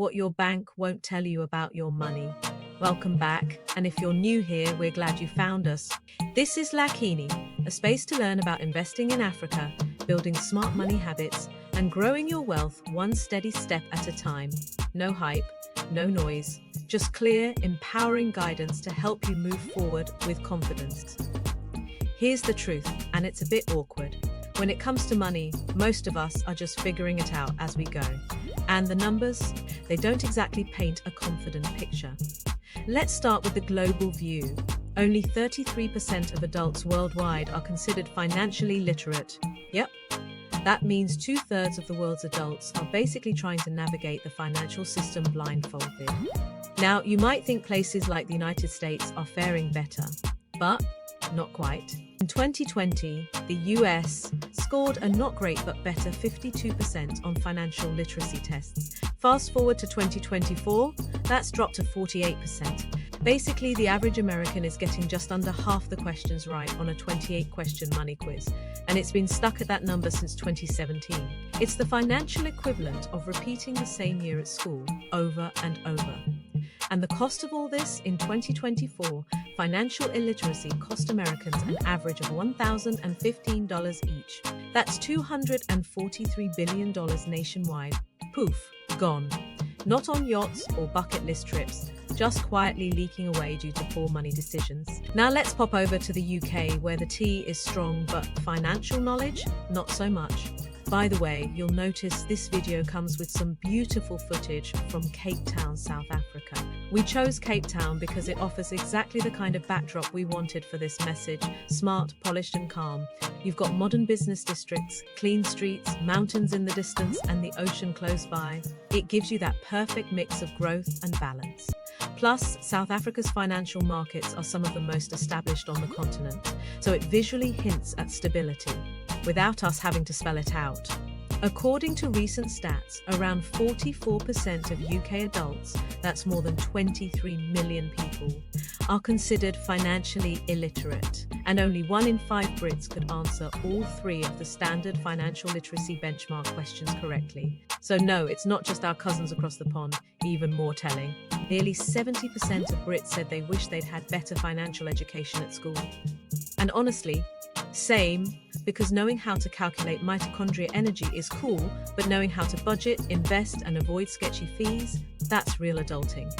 what your bank won't tell you about your money. Welcome back, and if you're new here, we're glad you found us. This is Lakeni, a space to learn about investing in Africa, building smart money habits, and growing your wealth one steady step at a time. No hype, no noise, just clear, empowering guidance to help you move forward with confidence. Here's the truth, and it's a bit awkward. When it comes to money, most of us are just figuring it out as we go. And the numbers, they don't exactly paint a confident picture. Let's start with the global view. Only 33% of adults worldwide are considered financially literate. Yep, that means 2/3 of the world's adults are basically trying to navigate the financial system blindfolded. Now, you might think places like the United States are faring better, but not quite. In 2020, the US scored a not great but better 52% on financial literacy tests. Fast forward to 2024, that's dropped to 48%. Basically, the average American is getting just under half the questions right on a 28-question money quiz, and it's been stuck at that number since 2017. It's the financial equivalent of repeating the same year at school over and over. And the cost of all this in 2024, financial illiteracy cost Americans an average of $1,015 each. That's $243 billion nationwide. Poof, gone. Not on yachts or bucket list trips, just quietly leaking away due to poor money decisions. Now let's pop over to the UK, where the tea is strong, but financial knowledge, not so much. By the way, you'll notice this video comes with some beautiful footage from Cape Town, South Africa. We chose Cape Town because it offers exactly the kind of backdrop we wanted for this message: smart, polished and calm. You've got modern business districts, clean streets, mountains in the distance and the ocean close by. It gives you that perfect mix of growth and balance. Plus, South Africa's financial markets are some of the most established on the continent, so it visually hints at stability, without us having to spell it out. According to recent stats, around 44% of UK adults, that's more than 23 million people, are considered financially illiterate, and only 1 in 5 Brits could answer all 3 of the standard financial literacy benchmark questions correctly. So no, it's not just our cousins across the pond. Even more telling, nearly 70% of Brits said they wish they'd had better financial education at school. And honestly, same, because knowing how to calculate mitochondria energy is cool, but knowing how to budget, invest, and avoid sketchy fees, that's real adulting.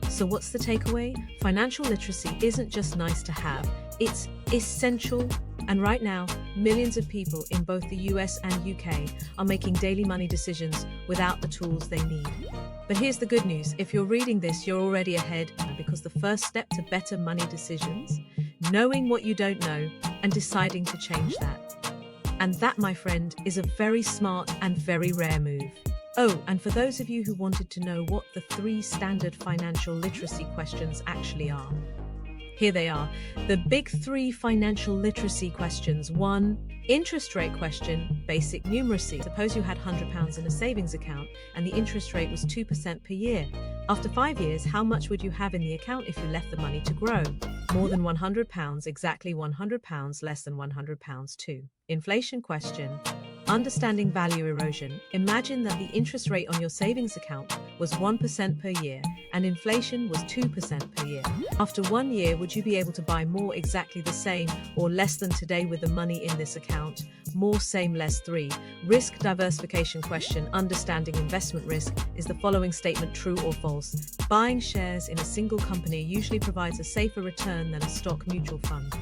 So what's the takeaway? Financial literacy isn't just nice to have, it's essential. And right now, millions of people in both the US and UK are making daily money decisions without the tools they need. But here's the good news: if you're reading this, you're already ahead, because the first step to better money decisions, knowing what you don't know and deciding to change that. And that, my friend, is a very smart and very rare move. Oh, and for those of you who wanted to know what the 3 standard financial literacy questions actually are, here they are. The big 3 financial literacy questions. 1. Interest rate question, basic numeracy. Suppose you had £100 in a savings account and the interest rate was 2% per year. After 5 years, how much would you have in the account if you left the money to grow? More than £100, exactly £100, less than £100, 2. Inflation question. Understanding value erosion. Imagine that the interest rate on your savings account was 1% per year and inflation was 2% per year. After 1 year, would you be able to buy more, exactly the same, or less than today with the money in this account? More, same, less. 3. Risk diversification question. Understanding investment risk. Is the following statement true or false? Buying shares in a single company usually provides a safer return than a stock mutual fund.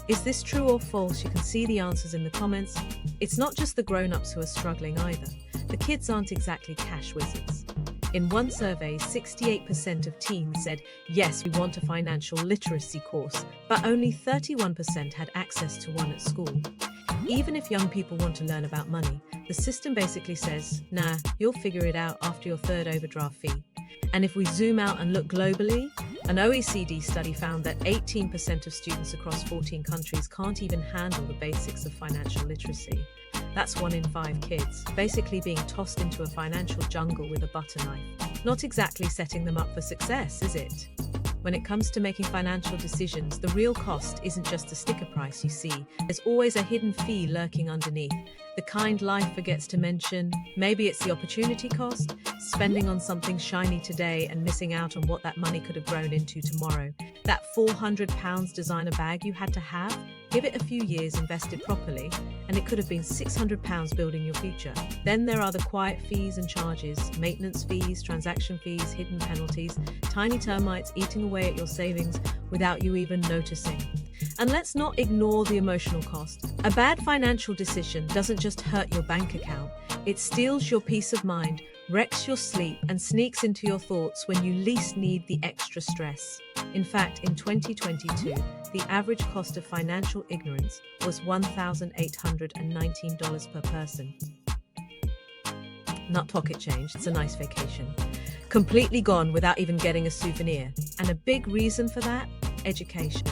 Is this true or false? You can see the answers in the comments. It's not just the grown-ups who are struggling either. The kids aren't exactly cash wizards. In one survey, 68% of teens said, yes, we want a financial literacy course, but only 31% had access to one at school. Even if young people want to learn about money, the system basically says, nah, you'll figure it out after your 3rd overdraft fee. And if we zoom out and look globally, an OECD study found that 18% of students across 14 countries can't even handle the basics of financial literacy. That's 1 in 5 kids, basically being tossed into a financial jungle with a butter knife. Not exactly setting them up for success, is it? When it comes to making financial decisions, the real cost isn't just the sticker price you see. There's always a hidden fee lurking underneath, the kind life forgets to mention. Maybe it's the opportunity cost, spending on something shiny today and missing out on what that money could have grown into tomorrow. That £400 designer bag you had to have, give it a few years invested properly, and it could have been £600 building your future. Then there are the quiet fees and charges, maintenance fees, transaction fees, hidden penalties, tiny termites eating away at your savings without you even noticing. And let's not ignore the emotional cost. A bad financial decision doesn't just hurt your bank account, it steals your peace of mind, wrecks your sleep, and sneaks into your thoughts when you least need the extra stress. In fact, in 2022, the average cost of financial ignorance was $1,819 per person. Not pocket change, it's a nice vacation. Completely gone without even getting a souvenir. And a big reason for that? Education.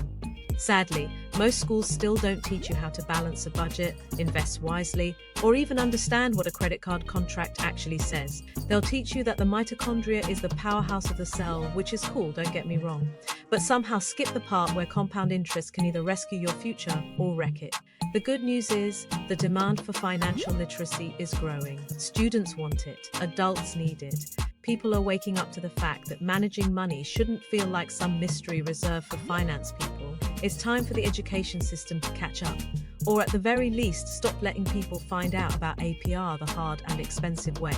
Sadly, most schools still don't teach you how to balance a budget, invest wisely, or even understand what a credit card contract actually says. They'll teach you that the mitochondria is the powerhouse of the cell, which is cool, don't get me wrong, but somehow skip the part where compound interest can either rescue your future or wreck it. The good news is, the demand for financial literacy is growing. Students want it, adults need it. People are waking up to the fact that managing money shouldn't feel like some mystery reserved for finance people. It's time for the education system to catch up, or at the very least, stop letting people find out about APR the hard and expensive way.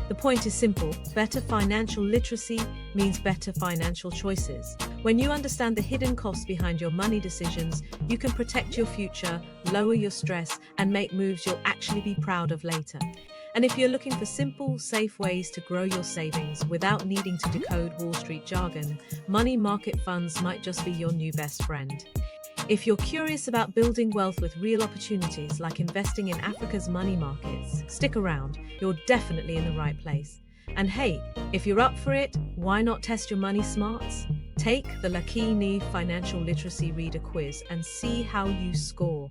The point is simple: better financial literacy means better financial choices. When you understand the hidden costs behind your money decisions, you can protect your future, lower your stress, and make moves you'll actually be proud of later. And if you're looking for simple, safe ways to grow your savings without needing to decode Wall Street jargon, money market funds might just be your new best friend. If you're curious about building wealth with real opportunities like investing in Africa's money markets, stick around, you're definitely in the right place. And hey, if you're up for it, why not test your money smarts? Take the Lakeni Financial Literacy Reader Quiz and see how you score.